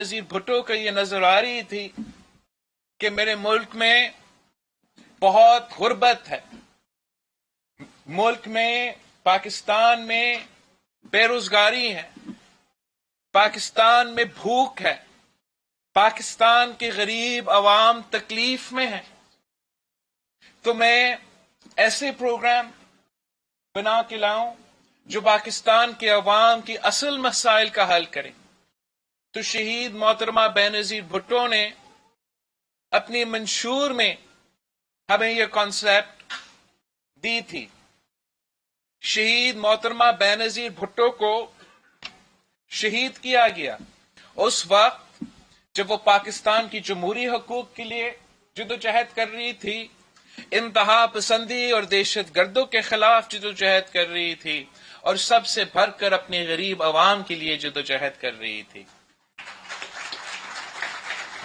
نظیر بھٹو کو یہ نظر آ رہی تھی کہ میرے ملک میں بہت غربت ہے، ملک میں پاکستان میں بے روزگاری ہے، پاکستان میں بھوک ہے، پاکستان کے غریب عوام تکلیف میں ہیں، تو میں ایسے پروگرام بنا کے لاؤں جو پاکستان کے عوام کی اصل مسائل کا حل کریں۔ تو شہید محترمہ بینظیر بھٹو نے اپنی منشور میں ہمیں یہ کانسیپٹ دی تھی۔ شہید محترمہ بینظیر بھٹو کو شہید کیا گیا اس وقت جب وہ پاکستان کی جمہوری حقوق کے لیے جدوجہد کر رہی تھی، انتہا پسندی اور دہشت گردوں کے خلاف جدوجہد کر رہی تھی، اور سب سے بڑھ کر اپنے غریب عوام کے لیے جدوجہد کر رہی تھی۔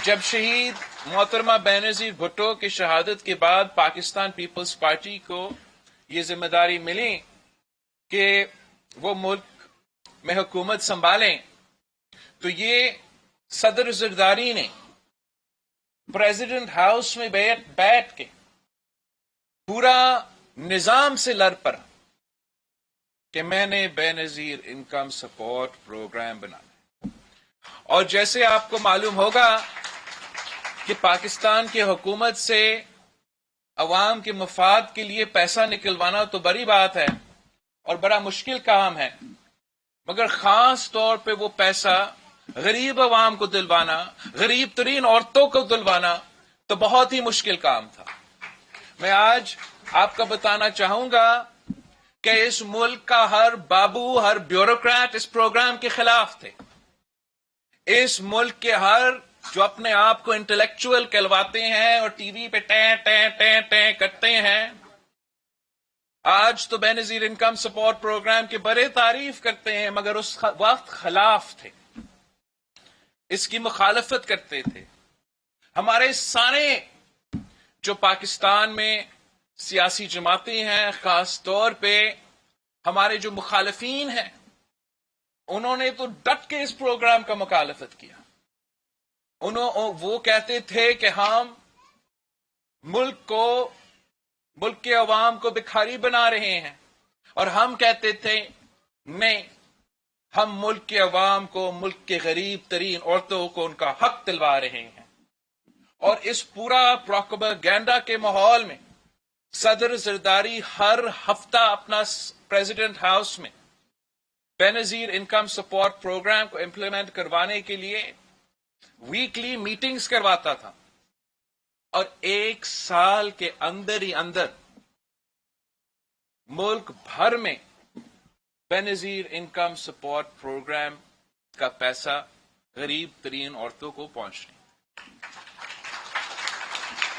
جب شہید محترمہ بینظیر بھٹو کی شہادت کے بعد پاکستان پیپلز پارٹی کو یہ ذمہ داری ملی کہ وہ ملک میں حکومت سنبھالیں، تو یہ صدر زرداری نے پریزیڈنٹ ہاؤس میں بیٹھ کے پورا نظام سے لڑ پڑا کہ میں نے بے نظیر انکم سپورٹ پروگرام بنانا، اور جیسے آپ کو معلوم ہوگا کہ پاکستان کی حکومت سے عوام کے مفاد کے لیے پیسہ نکلوانا تو بڑی بات ہے اور بڑا مشکل کام ہے، مگر خاص طور پہ وہ پیسہ غریب عوام کو دلوانا، غریب ترین عورتوں کو دلوانا تو بہت ہی مشکل کام تھا۔ میں آج آپ کو بتانا چاہوں گا کہ اس ملک کا ہر بابو، ہر بیوروکریٹ اس پروگرام کے خلاف تھے۔ اس ملک کے ہر جو اپنے آپ کو انٹلیکچوئل کہلواتے ہیں اور ٹی وی پہ ٹیں ٹیں ٹیں ٹیں کرتے ہیں، آج تو بے نظیر انکم سپورٹ پروگرام کی بڑے تعریف کرتے ہیں، مگر اس وقت خلاف تھے، اس کی مخالفت کرتے تھے۔ ہمارے سارے جو پاکستان میں سیاسی جماعتیں ہیں، خاص طور پہ ہمارے جو مخالفین ہیں، انہوں نے تو ڈٹ کے اس پروگرام کا مخالفت کیا۔ وہ کہتے تھے کہ ہم ملک کے عوام کو بھکاری بنا رہے ہیں، اور ہم کہتے تھے نہیں، ہم ملک کے عوام کو، ملک کے غریب ترین عورتوں کو ان کا حق دلوا رہے ہیں۔ اور اس پورا پروپیگنڈا کے ماحول میں صدر زرداری ہر ہفتہ اپنا پریزیڈنٹ ہاؤس میں بے نظیر انکم سپورٹ پروگرام کو امپلیمنٹ کروانے کے لیے ویکلی میٹنگز کرواتا تھا، اور ایک سال کے اندر ہی اندر ملک بھر میں بے نظیر انکم سپورٹ پروگرام کا پیسہ غریب ترین عورتوں کو پہنچنے۔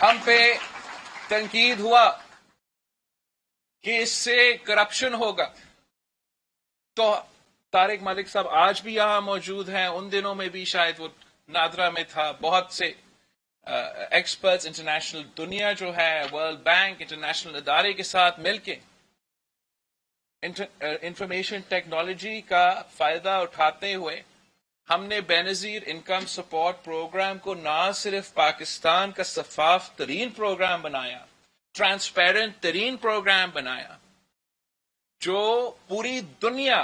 ہم پہ تنقید ہوا کہ اس سے کرپشن ہوگا، تو طارق ملک صاحب آج بھی یہاں موجود ہیں، ان دنوں میں بھی شاید وہ نادرا میں تھا، بہت سے ایکسپرٹس انٹرنیشنل دنیا جو ہے، ورلڈ بینک، انٹرنیشنل ادارے کے ساتھ مل کے انفارمیشن ٹیکنالوجی کا فائدہ اٹھاتے ہوئے ہم نے بے نظیر انکم سپورٹ پروگرام کو نہ صرف پاکستان کا شفاف ترین پروگرام بنایا، ٹرانسپیرنٹ ترین پروگرام بنایا، جو پوری دنیا،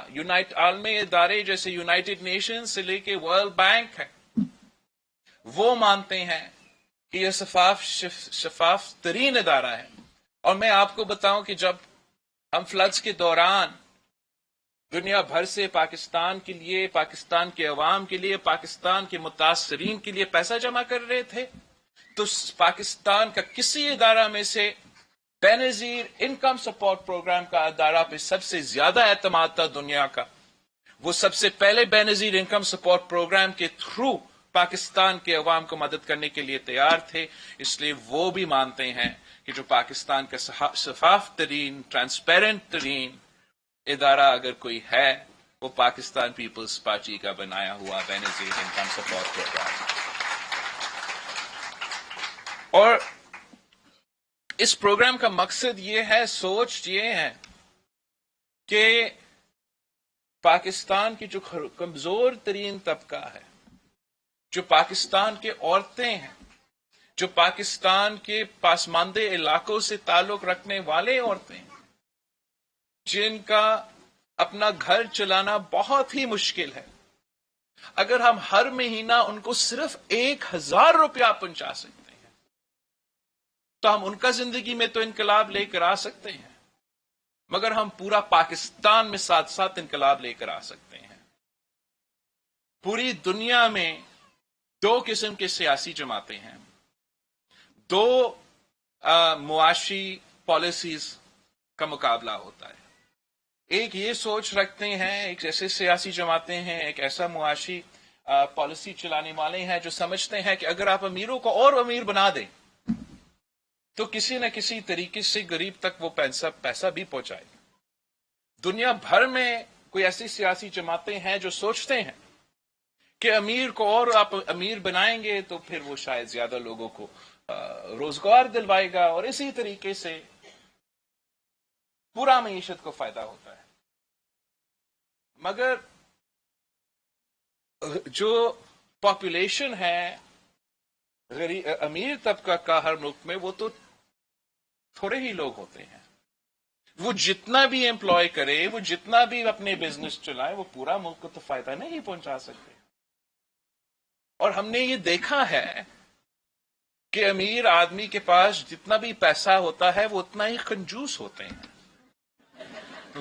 عالمی ادارے جیسے یونائٹڈ نیشنز سے لے کے ورلڈ بینک ہے، وہ مانتے ہیں کہ یہ شفاف ترین ادارہ ہے۔ اور میں آپ کو بتاؤں کہ جب ہم فلڈز کے دوران دنیا بھر سے پاکستان کے لیے، پاکستان کے عوام کے لیے، پاکستان کے متاثرین کے لیے پیسہ جمع کر رہے تھے، تو پاکستان کا کسی ادارہ میں سے بے نظیر انکم سپورٹ پروگرام کا ادارہ پہ سب سے زیادہ اعتماد تھا دنیا کا۔ وہ سب سے پہلے بے نظیر انکم سپورٹ پروگرام کے تھرو پاکستان کے عوام کو مدد کرنے کے لیے تیار تھے، اس لیے وہ بھی مانتے ہیں کہ جو پاکستان کا شفاف ترین، ٹرانسپیرنٹ ترین ادارہ اگر کوئی ہے، وہ پاکستان پیپلز پارٹی کا بنایا ہوا بے نظیر انکم سپورٹ پروگرام۔ اور اس پروگرام کا مقصد یہ ہے، سوچ یہ ہے کہ پاکستان کی جو کمزور ترین طبقہ ہے، جو پاکستان کے عورتیں ہیں، جو پاکستان کے پسماندہ علاقوں سے تعلق رکھنے والے عورتیں ہیں، جن کا اپنا گھر چلانا بہت ہی مشکل ہے، اگر ہم ہر مہینہ ان کو صرف 1,000 روپیہ پہنچا سکتے ہیں تو ہم ان کا زندگی میں تو انقلاب لے کر آ سکتے ہیں، مگر ہم پورا پاکستان میں ساتھ ساتھ انقلاب لے کر آ سکتے ہیں۔ پوری دنیا میں 2 قسم کے سیاسی جماعتیں ہیں، 2 معاشی پالیسیز کا مقابلہ ہوتا ہے۔ ایک یہ سوچ رکھتے ہیں، ایک ایسے سیاسی جماعتیں ہیں، ایک ایسا معاشی پالیسی چلانے والے ہیں جو سمجھتے ہیں کہ اگر آپ امیروں کو اور امیر بنا دیں تو کسی نہ کسی طریقے سے غریب تک وہ پیسہ بھی پہنچائے۔ دنیا بھر میں کوئی ایسی سیاسی جماعتیں ہیں جو سوچتے ہیں کہ امیر کو اور آپ امیر بنائیں گے تو پھر وہ شاید زیادہ لوگوں کو روزگار دلوائے گا، اور اسی طریقے سے پورا معیشت کو فائدہ ہوتا ہے۔ مگر جو پاپولیشن ہے امیر طبقہ کا ہر ملک میں، وہ تو تھوڑے ہی لوگ ہوتے ہیں۔ وہ جتنا بھی امپلائی کرے، وہ جتنا بھی اپنے بزنس چلائے، وہ پورا ملک کو تو فائدہ نہیں پہنچا سکتے۔ اور ہم نے یہ دیکھا ہے کہ امیر آدمی کے پاس جتنا بھی پیسہ ہوتا ہے وہ اتنا ہی کنجوس ہوتے ہیں۔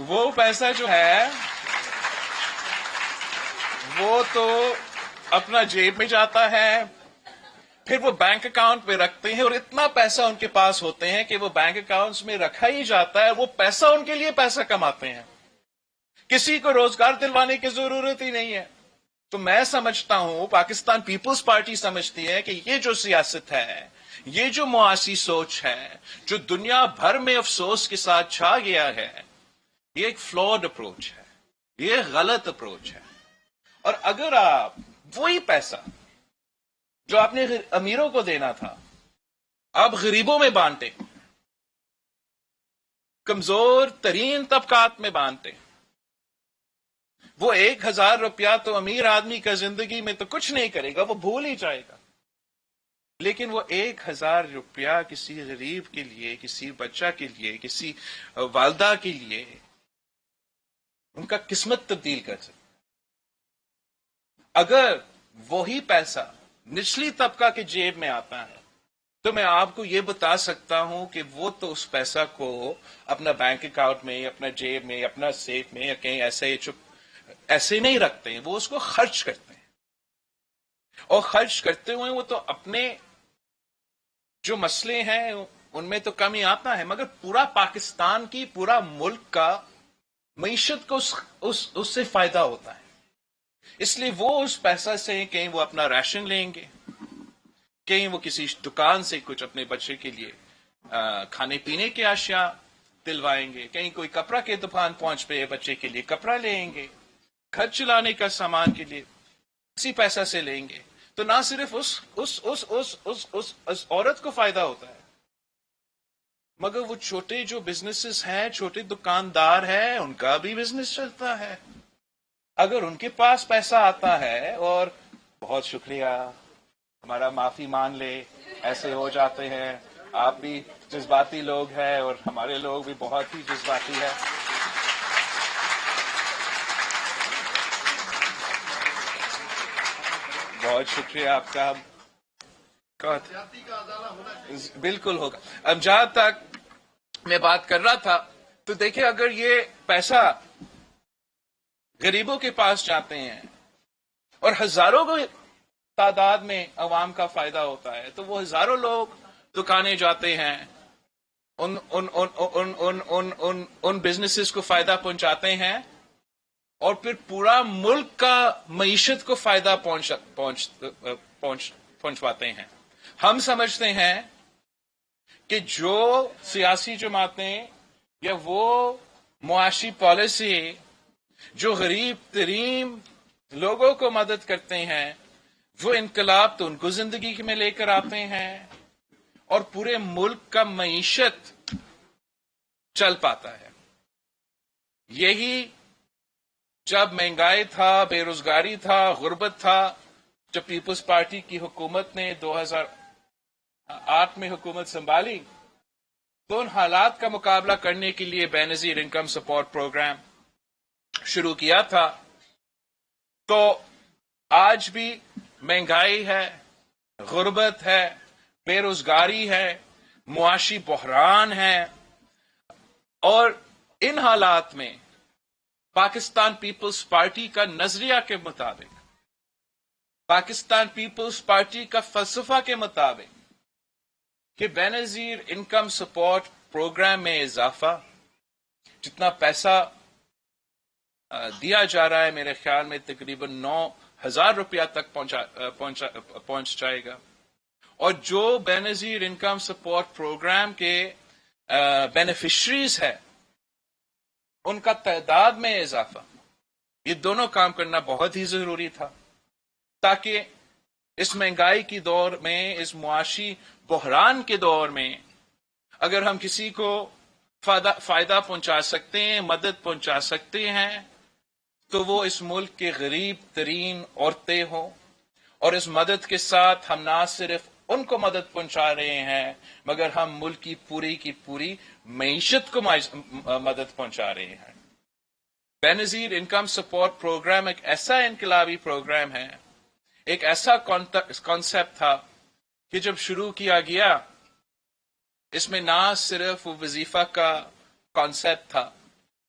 وہ پیسہ جو ہے وہ تو اپنا جیب میں جاتا ہے، پھر وہ بینک اکاؤنٹ پہ رکھتے ہیں، اور اتنا پیسہ ان کے پاس ہوتے ہیں کہ وہ بینک اکاؤنٹس میں رکھا ہی جاتا ہے، وہ پیسہ ان کے لیے پیسہ کماتے ہیں، کسی کو روزگار دلوانے کی ضرورت ہی نہیں ہے۔ تو میں سمجھتا ہوں، پاکستان پیپلز پارٹی سمجھتی ہے کہ یہ جو سیاست ہے، یہ جو معاشی سوچ ہے، جو دنیا بھر میں افسوس کے ساتھ چھا گیا ہے، یہ ایک فلاڈ اپروچ ہے، یہ غلط اپروچ ہے۔ اور اگر آپ وہی پیسہ جو آپ نے امیروں کو دینا تھا آپ غریبوں میں بانٹے، کمزور ترین طبقات میں بانٹے، وہ 1,000 روپیہ تو امیر آدمی کا زندگی میں تو کچھ نہیں کرے گا، وہ بھول ہی جائے گا، لیکن وہ 1,000 روپیہ کسی غریب کے لیے، کسی بچہ کے لیے، کسی والدہ کے لیے ان کا قسمت تبدیل کر سکتا۔ اگر وہی پیسہ نچلی طبقہ کے جیب میں آتا ہے تو میں آپ کو یہ بتا سکتا ہوں کہ وہ تو اس پیسہ کو اپنا بینک اکاؤنٹ میں، اپنا جیب میں، اپنا سیف میں یا کہیں ایسے نہیں رکھتے ہیں، وہ اس کو خرچ کرتے ہیں، اور خرچ کرتے ہوئے وہ تو اپنے جو مسئلے ہیں ان میں تو کمی آتا ہے، مگر پورا پاکستان کی، پورا ملک کا معیشت کو اس سے فائدہ ہوتا ہے۔ اس لیے وہ اس پیسہ سے کہیں وہ اپنا راشن لیں گے، کہیں وہ کسی دکان سے کچھ اپنے بچے کے لیے کھانے پینے کے اشیاء دلوائیں گے، کہیں کوئی کپڑا کے دکان پہنچ پہ بچے کے لیے کپڑا لیں گے، گھر چلانے کا سامان کے لیے اسی پیسہ سے لیں گے۔ تو نہ صرف اس عورت کو فائدہ ہوتا ہے، مگر وہ چھوٹے جو بزنسز ہیں، چھوٹے دکاندار ہیں، ان کا بھی بزنس چلتا ہے۔ اگر ان کے پاس پیسہ آتا ہے، اور بہت شکریہ، ہمارا معافی مان لے، ایسے ہو جاتے ہیں، آپ بھی جذباتی لوگ ہیں اور ہمارے لوگ بھی بہت ہی جذباتی ہیں۔ بہت شکریہ آپ کا۔ بالکل ہوگا۔ اب جہاں تک میں بات کر رہا تھا، تو دیکھیں اگر یہ پیسہ غریبوں کے پاس جاتے ہیں اور ہزاروں کو تعداد میں عوام کا فائدہ ہوتا ہے، تو وہ ہزاروں لوگ دکانیں جاتے ہیں، ان بزنسز کو فائدہ پہنچاتے ہیں، اور پھر پورا ملک کا معیشت کو فائدہ پہنچواتے ہیں۔ ہم سمجھتے ہیں کہ جو سیاسی جماعتیں یا وہ معاشی پالیسی جو غریب ترین لوگوں کو مدد کرتے ہیں، وہ انقلاب تو ان کو زندگی میں لے کر آتے ہیں، اور پورے ملک کا معیشت چل پاتا ہے۔ یہی جب مہنگائی تھا، بے روزگاری تھا، غربت تھا، جب پیپلز پارٹی کی حکومت نے 2008 میں حکومت سنبھالی تو ان حالات کا مقابلہ کرنے کے لیے بے نظیر انکم سپورٹ پروگرام شروع کیا تھا. تو آج بھی مہنگائی ہے، غربت ہے، بے روزگاری ہے، معاشی بحران ہے، اور ان حالات میں پاکستان پیپلز پارٹی کا نظریہ کے مطابق، پاکستان پیپلز پارٹی کا فلسفہ کے مطابق کہ بے نظیر انکم سپورٹ پروگرام میں اضافہ، جتنا پیسہ دیا جا رہا ہے میرے خیال میں تقریباً 9,000 روپیہ تک پہنچ جائے گا، اور جو بے نظیر انکم سپورٹ پروگرام کے بینیفیشریز ہیں ان کا تعداد میں اضافہ، یہ دونوں کام کرنا بہت ہی ضروری تھا تاکہ اس مہنگائی کی دور میں، اس معاشی بحران کے دور میں اگر ہم کسی کو فائدہ پہنچا سکتے ہیں، مدد پہنچا سکتے ہیں، تو وہ اس ملک کے غریب ترین عورتیں ہوں، اور اس مدد کے ساتھ ہم نہ صرف ان کو مدد پہنچا رہے ہیں مگر ہم ملک کی پوری معیشت کو مدد پہنچا رہے ہیں. بے نظیر انکم سپورٹ پروگرام ایک ایسا انقلابی پروگرام ہے، ایک ایسا کانسیپٹ تھا کہ جب شروع کیا گیا اس میں نہ صرف وظیفہ کا کانسیپٹ تھا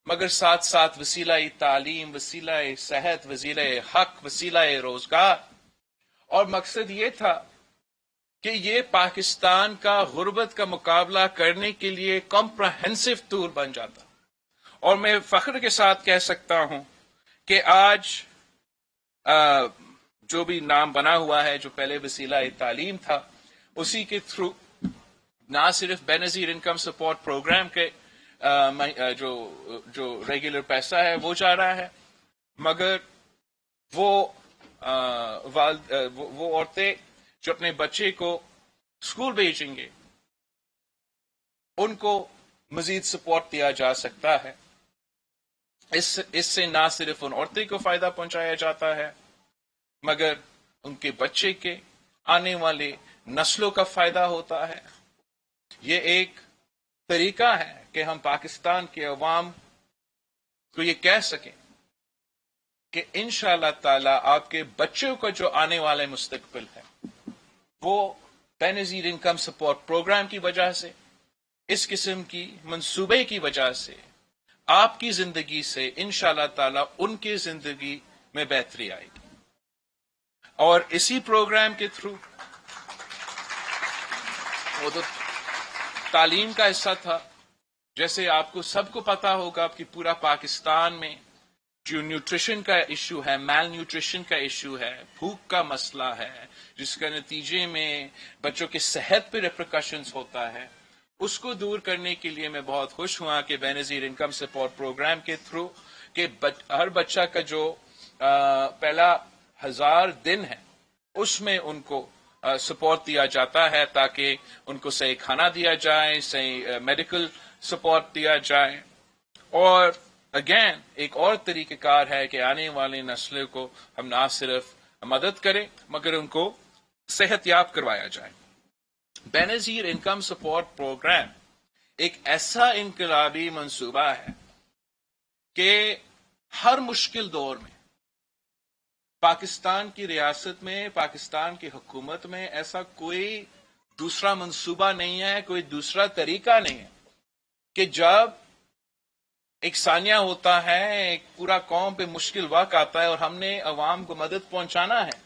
مگر ساتھ ساتھ وسیلہ تعلیم، وسیلہ صحت، وسیلہ حق، وسیلہ روزگار، اور مقصد یہ تھا کہ یہ پاکستان کا غربت کا مقابلہ کرنے کے لیے کمپریہنسو ٹول بن جاتا. اور میں فخر کے ساتھ کہہ سکتا ہوں کہ آج جو بھی نام بنا ہوا ہے، جو پہلے وسیلہ تعلیم تھا، اسی کے تھرو نہ صرف بے نظیر انکم سپورٹ پروگرام کے جو ریگولر پیسہ ہے وہ جا رہا ہے، مگر وہ عورتیں جو اپنے بچے کو اسکول بھیجیں گے ان کو مزید سپورٹ دیا جا سکتا ہے. اس سے نہ صرف ان عورتیں کو فائدہ پہنچایا جاتا ہے مگر ان کے بچے کے آنے والے نسلوں کا فائدہ ہوتا ہے. یہ ایک طریقہ ہے کہ ہم پاکستان کے عوام کو یہ کہہ سکیں کہ انشاءاللہ تعالی آپ کے بچوں کا جو آنے والے مستقبل ہے وہ بے نظیر انکم سپورٹ پروگرام کی وجہ سے، اس قسم کی منصوبے کی وجہ سے، آپ کی زندگی سے انشاءاللہ تعالی ان کی زندگی میں بہتری آئے گی. اور اسی پروگرام کے تھرو وہ تو تعلیم کا حصہ تھا. جیسے آپ کو سب کو پتا ہوگا کہ پورا پاکستان میں جو نیوٹریشن کا ایشو ہے، میل نیوٹریشن کا ایشو ہے، بھوک کا مسئلہ ہے، جس کا نتیجے میں بچوں کی صحت پہ ریپریکاشنز ہوتا ہے، اس کو دور کرنے کے لیے میں بہت خوش ہوا کہ بے نظیر انکم سپورٹ پروگرام کے تھرو کہ ہر بچہ کا جو پہلا 1000 دن ہے اس میں ان کو سپورٹ دیا جاتا ہے تاکہ ان کو صحیح کھانا دیا جائے، صحیح میڈیکل سپورٹ دیا جائے. اور اگین ایک اور طریقہ کار ہے کہ آنے والی نسلوں کو ہم نہ صرف مدد کریں مگر ان کو صحت یاب کروایا جائے. بے نظیر انکم سپورٹ پروگرام ایک ایسا انقلابی منصوبہ ہے کہ ہر مشکل دور میں پاکستان کی ریاست میں، پاکستان کی حکومت میں ایسا کوئی دوسرا منصوبہ نہیں ہے، کوئی دوسرا طریقہ نہیں ہے کہ جب ایک ثانیہ ہوتا ہے، ایک پورا قوم پہ مشکل وقت آتا ہے اور ہم نے عوام کو مدد پہنچانا ہے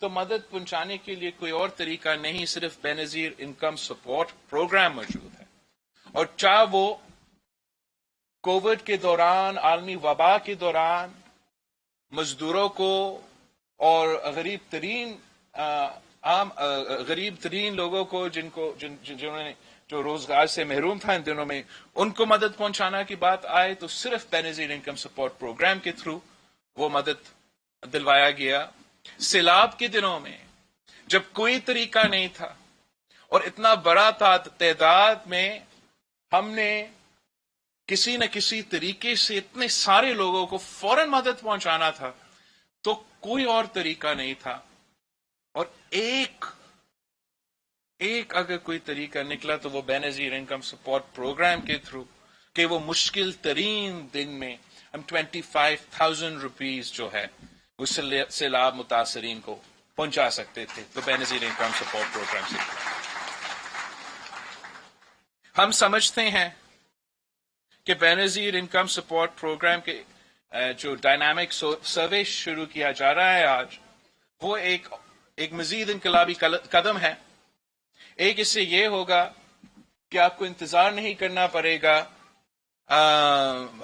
تو مدد پہنچانے کے لیے کوئی اور طریقہ نہیں، صرف بے نظیر انکم سپورٹ پروگرام موجود ہے. اور چاہے وہ کووڈ کے دوران، عالمی وبا کے دوران مزدوروں کو اور غریب ترین لوگوں کو جنہوں نے جو روزگار سے محروم تھا ان دنوں میں، ان کو مدد پہنچانا کی بات آئے تو صرف بے نظیر انکم سپورٹ پروگرام کے تھرو وہ مدد دلوایا گیا. سیلاب کے دنوں میں جب کوئی طریقہ نہیں تھا اور اتنا بڑا تعداد میں ہم نے کسی نہ کسی طریقے سے اتنے سارے لوگوں کو فوراً مدد پہنچانا تھا تو کوئی اور طریقہ نہیں تھا اور ایک اگر کوئی طریقہ نکلا تو وہ بے نظیر انکم سپورٹ پروگرام کے تھرو کہ وہ مشکل ترین دن میں ہم 25,000 روپیز جو ہے اس سیلاب متاثرین کو پہنچا سکتے تھے، تو بے نظیر انکم سپورٹ پروگرام سے ہم سمجھتے ہیں کہ بے نظیر انکم سپورٹ پروگرام کے جو ڈائنامک سروے شروع کیا جا رہا ہے آج، وہ ایک مزید انقلابی قدم ہے. ایک اس سے یہ ہوگا کہ آپ کو انتظار نہیں کرنا پڑے گا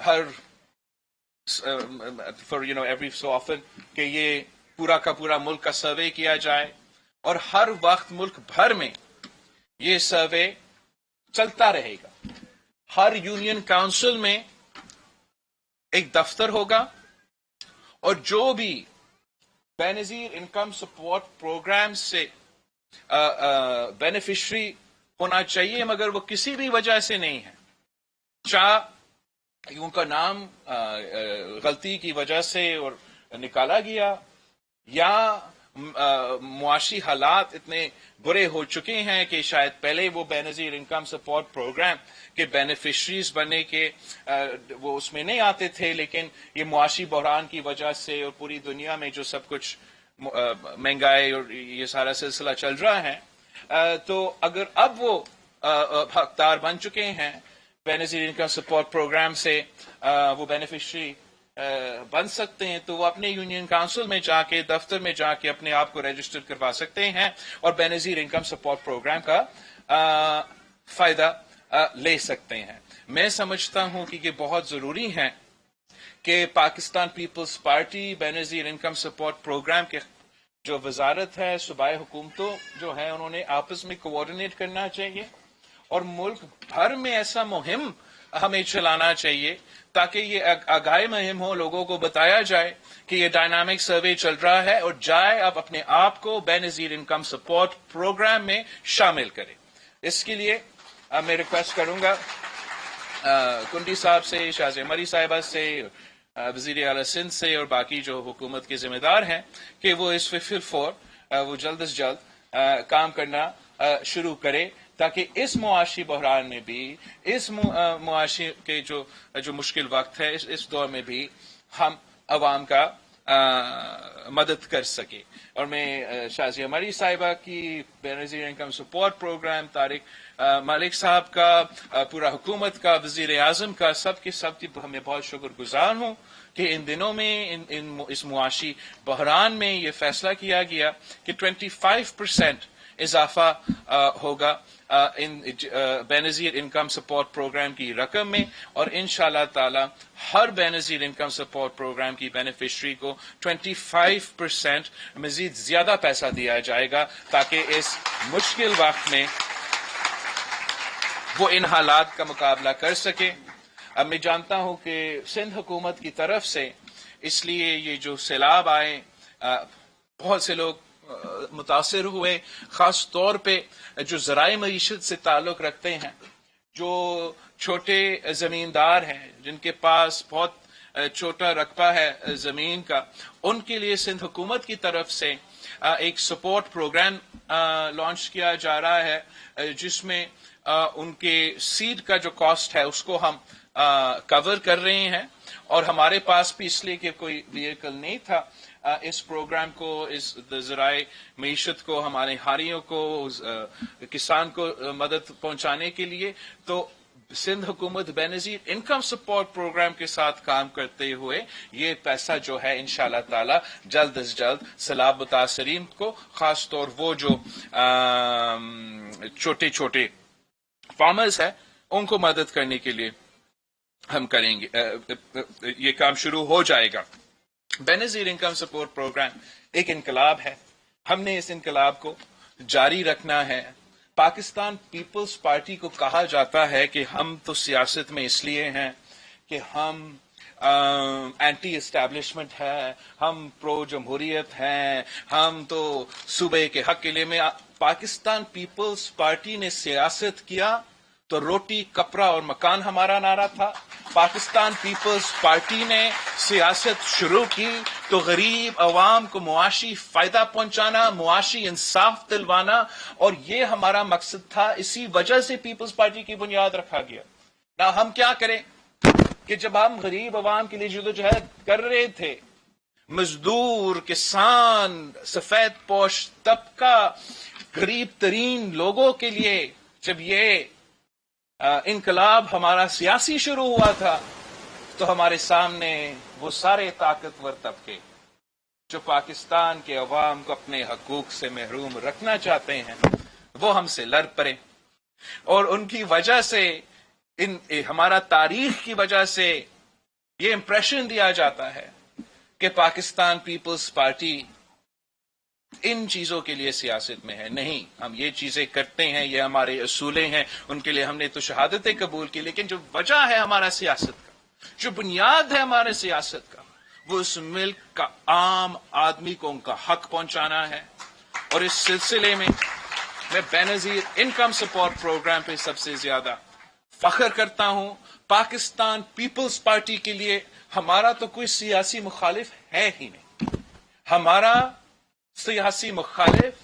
ہر ایوری سو آفن کہ یہ پورا کا پورا ملک کا سروے کیا جائے، اور ہر وقت ملک بھر میں یہ سروے چلتا رہے گا. ہر یونین کاؤنسل میں ایک دفتر ہوگا، اور جو بھی بے نظیر انکم سپورٹ پروگرام سے بینیفیشری ہونا چاہیے مگر وہ کسی بھی وجہ سے نہیں ہے، چاہے ان کا نام غلطی کی وجہ سے اور نکالا گیا، یا معاشی حالات اتنے برے ہو چکے ہیں کہ شاید پہلے وہ بے نظیر انکم سپورٹ پروگرام کے بینیفیشریز بننے کے وہ اس میں نہیں آتے تھے، لیکن یہ معاشی بحران کی وجہ سے اور پوری دنیا میں جو سب کچھ مہنگائی اور یہ سارا سلسلہ چل رہا ہے، تو اگر اب وہ حقدار بن چکے ہیں بے نظیر انکم سپورٹ پروگرام سے، وہ بینیفیشری بن سکتے ہیں، تو وہ اپنے یونین کاؤنسل میں جا کے، دفتر میں جا کے اپنے آپ کو رجسٹر کروا سکتے ہیں اور بے نظیر انکم سپورٹ پروگرام کا فائدہ لے سکتے ہیں. میں سمجھتا ہوں کہ یہ بہت ضروری ہے کہ پاکستان پیپلز پارٹی بے نظیر انکم سپورٹ پروگرام کے جو وزارت ہے، صوبائی حکومتوں جو ہیں، انہوں نے آپس میں کوآرڈینیٹ کرنا چاہیے اور ملک بھر میں ایسا مہم ہمیں چلانا چاہیے تاکہ یہ آگاہی مہم ہو، لوگوں کو بتایا جائے کہ یہ ڈائنامک سروے چل رہا ہے، اور جائے آپ اپنے آپ کو بے نظیر انکم سپورٹ پروگرام میں شامل کریں. اس کے لیے میں ریکویسٹ کروں گا کنڈی صاحب سے، شازیہ مری صاحبہ سے، وزیر اعلی سندھ سے اور باقی جو حکومت کے ذمہ دار ہیں کہ وہ اس فل فور وہ جلد از جلد کام کرنا شروع کرے تاکہ اس معاشی بحران میں بھی، اس معاشی کے جو مشکل وقت ہے، اس دور میں بھی ہم عوام کا مدد کر سکے. اور میں شازیہ مری صاحبہ کی، بے نظیر انکم سپورٹ پروگرام، طارق ملک صاحب کا، پورا حکومت کا، وزیر اعظم کا، سب کی ہمیں بہت شکر گزار ہوں کہ ان دنوں میں اس معاشی بحران میں یہ فیصلہ کیا گیا کہ 25% اضافہ ہوگا بے نظیر انکم سپورٹ پروگرام کی رقم میں، اور انشاءاللہ تعالی ہر بے نظیر انکم سپورٹ پروگرام کی بینیفیشری کو 25% مزید زیادہ پیسہ دیا جائے گا تاکہ اس مشکل وقت میں وہ ان حالات کا مقابلہ کر سکے. اب میں جانتا ہوں کہ سندھ حکومت کی طرف سے اس لیے یہ جو سیلاب آئے بہت سے لوگ متاثر ہوئے، خاص طور پہ جو ذرائع معیشت سے تعلق رکھتے ہیں، جو چھوٹے زمیندار ہیں، جن کے پاس بہت چھوٹا رقبہ ہے زمین کا، ان کے لیے سندھ حکومت کی طرف سے ایک سپورٹ پروگرام لانچ کیا جا رہا ہے جس میں ان کے سیڈ کا جو کاسٹ ہے اس کو ہم کور کر رہے ہیں. اور ہمارے پاس بھی اس لیے کہ کوئی ویہیکل نہیں تھا اس پروگرام کو، اس ذرائع معیشت کو، ہمارے ہاریوں کو، کسان کو مدد پہنچانے کے لیے، تو سندھ حکومت بے نظیر انکم سپورٹ پروگرام کے ساتھ کام کرتے ہوئے یہ پیسہ جو ہے انشاءاللہ تعالی جلد از جلد سیلاب متاثرین کو، خاص طور وہ جو چھوٹے چھوٹے فارمرز ہیں، ان کو مدد کرنے کے لیے ہم کریں گے. یہ کام شروع ہو جائے گا. بے نظیر انکم سپورٹ پروگرام ایک انقلاب ہے، ہم نے اس انقلاب کو جاری رکھنا ہے. پاکستان پیپلز پارٹی کو کہا جاتا ہے کہ ہم تو سیاست میں اس لیے ہیں کہ ہم اینٹی اسٹیبلشمنٹ ہے، ہم پرو جمہوریت ہیں، ہم تو صوبے کے حق کے لیے. میں پاکستان پیپلز پارٹی نے سیاست کیا تو روٹی کپڑا اور مکان ہمارا نعرہ تھا. پاکستان پیپلز پارٹی نے سیاست شروع کی تو غریب عوام کو معاشی فائدہ پہنچانا, معاشی انصاف دلوانا, اور یہ ہمارا مقصد تھا. اسی وجہ سے پیپلز پارٹی کی بنیاد رکھا گیا. نہ ہم کیا کریں کہ جب ہم غریب عوام کے لیے جدوجہد کر رہے تھے, مزدور, کسان, سفید پوش طبقہ, غریب ترین لوگوں کے لیے جب یہ انقلاب ہمارا سیاسی شروع ہوا تھا, تو ہمارے سامنے وہ سارے طاقتور طبقے جو پاکستان کے عوام کو اپنے حقوق سے محروم رکھنا چاہتے ہیں, وہ ہم سے لڑ پڑے. اور ان کی وجہ سے, ہمارا تاریخ کی وجہ سے یہ امپریشن دیا جاتا ہے کہ پاکستان پیپلز پارٹی ان چیزوں کے لیے سیاست میں ہے. نہیں, ہم یہ چیزیں کرتے ہیں, یہ ہمارے اصولیں ہیں, ان کے لیے ہم نے تو شہادتیں قبول کی, لیکن جو وجہ ہے ہمارا سیاست کا, جو بنیاد ہے ہمارے سیاست کا, وہ اس ملک کا عام آدمی کو ان کا حق پہنچانا ہے. اور اس سلسلے میں بے نظیر انکم سپورٹ پروگرام پہ سب سے زیادہ فخر کرتا ہوں. پاکستان پیپلز پارٹی کے لیے ہمارا تو کوئی سیاسی مخالف ہے ہی نہیں. ہمارا سیاسی مخالف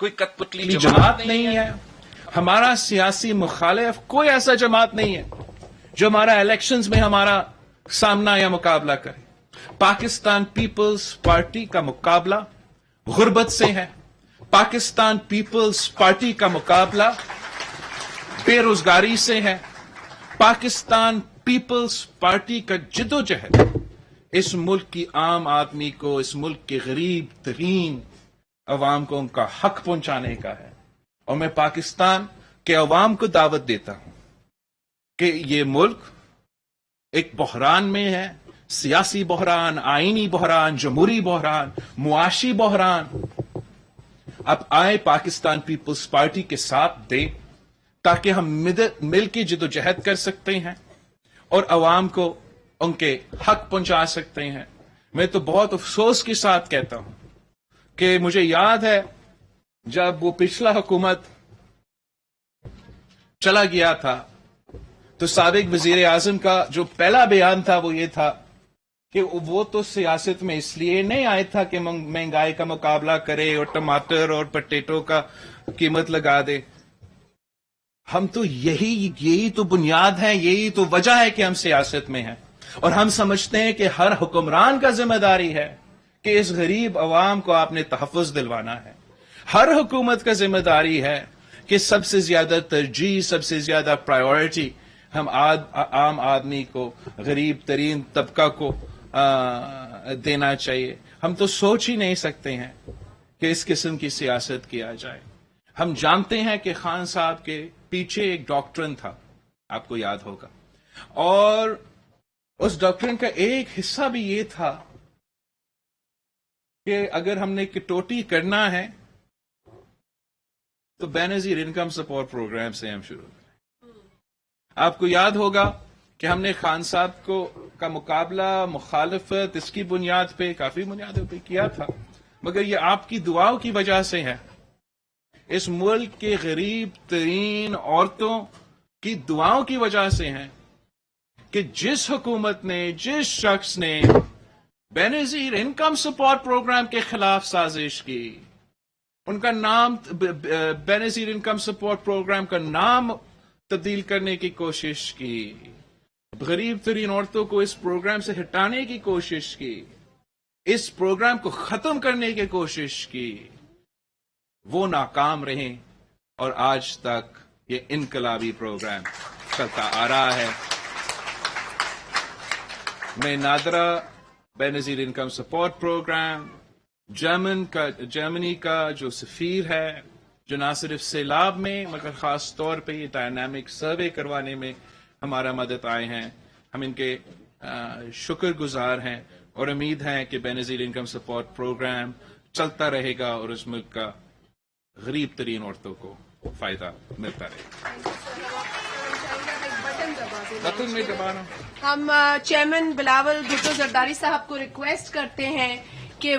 کوئی کٹ پتلی جماعت نہیں ہے. ہمارا سیاسی مخالف کوئی ایسا جماعت نہیں ہے جو ہمارا الیکشنز میں ہمارا سامنا یا مقابلہ کرے. پاکستان پیپلز پارٹی کا مقابلہ غربت سے ہے. پاکستان پیپلز پارٹی کا مقابلہ بے روزگاری سے ہے. پاکستان پیپلز پارٹی کا جدوجہد اس ملک کی عام آدمی کو, اس ملک کے غریب ترین عوام کو ان کا حق پہنچانے کا ہے. اور میں پاکستان کے عوام کو دعوت دیتا ہوں کہ یہ ملک ایک بحران میں ہے, سیاسی بحران, آئینی بحران, جمہوری بحران, معاشی بحران. اب آئے پاکستان پیپلز پارٹی کے ساتھ دیں تاکہ ہم مل کے جدوجہد کر سکتے ہیں اور عوام کو ان کے حق پہنچا سکتے ہیں. میں تو بہت افسوس کے ساتھ کہتا ہوں کہ مجھے یاد ہے جب وہ پچھلا حکومت چلا گیا تھا تو سابق وزیر اعظم کا جو پہلا بیان تھا وہ یہ تھا کہ وہ تو سیاست میں اس لیے نہیں آیا تھا کہ مہنگائی کا مقابلہ کرے اور ٹماٹر اور پٹیٹو کا قیمت لگا دے. ہم تو یہی تو بنیاد ہے, یہی تو وجہ ہے کہ ہم سیاست میں ہیں. اور ہم سمجھتے ہیں کہ ہر حکمران کا ذمہ داری ہے کہ اس غریب عوام کو آپ نے تحفظ دلوانا ہے. ہر حکومت کا ذمہ داری ہے کہ سب سے زیادہ ترجیح, سب سے زیادہ پرائیورٹی ہم عام آدمی کو, غریب ترین طبقہ کو دینا چاہیے. ہم تو سوچ ہی نہیں سکتے ہیں کہ اس قسم کی سیاست کیا جائے. ہم جانتے ہیں کہ خان صاحب کے پیچھے ایک ڈاکٹرن تھا, آپ کو یاد ہوگا, اور اس ڈاکٹرن کا ایک حصہ بھی یہ تھا کہ اگر ہم نے کٹوتی کرنا ہے تو بے نظیر انکم سپورٹ پروگرام سے ہم شروع کریں. آپ کو یاد ہوگا کہ ہم نے خان صاحب کا مقابلہ مخالفت اس کی بنیاد پہ, کافی بنیادوں پہ کیا تھا, مگر یہ آپ کی دعاؤں کی وجہ سے ہے. اس ملک کے غریب ترین عورتوں کی دعاؤں کی وجہ سے ہیں کہ جس حکومت نے, جس شخص نے بے نظیر انکم سپورٹ پروگرام کے خلاف سازش کی, ان کا نام بے نظیر انکم سپورٹ پروگرام کا نام تبدیل کرنے کی کوشش کی, غریب ترین عورتوں کو اس پروگرام سے ہٹانے کی کوشش کی, اس پروگرام کو ختم کرنے کی کوشش کی, وہ ناکام رہے اور آج تک یہ انقلابی پروگرام چلتا آ رہا ہے. میں نادرا بے نظیر انکم سپورٹ پروگرام جرمنی کا جو سفیر ہے, جو نہ صرف سیلاب میں مگر خاص طور پہ یہ ڈائنامک سروے کروانے میں ہمارا مدد آئے ہیں, ہم ان کے شکر گزار ہیں اور امید ہے کہ بے نظیر انکم سپورٹ پروگرام چلتا رہے گا اور اس ملک کا غریب ترین عورتوں کو فائدہ ملتا رہے گا. ہم چیئرمین بلاول بھٹو زرداری صاحب کو ریکویسٹ کرتے ہیں کہ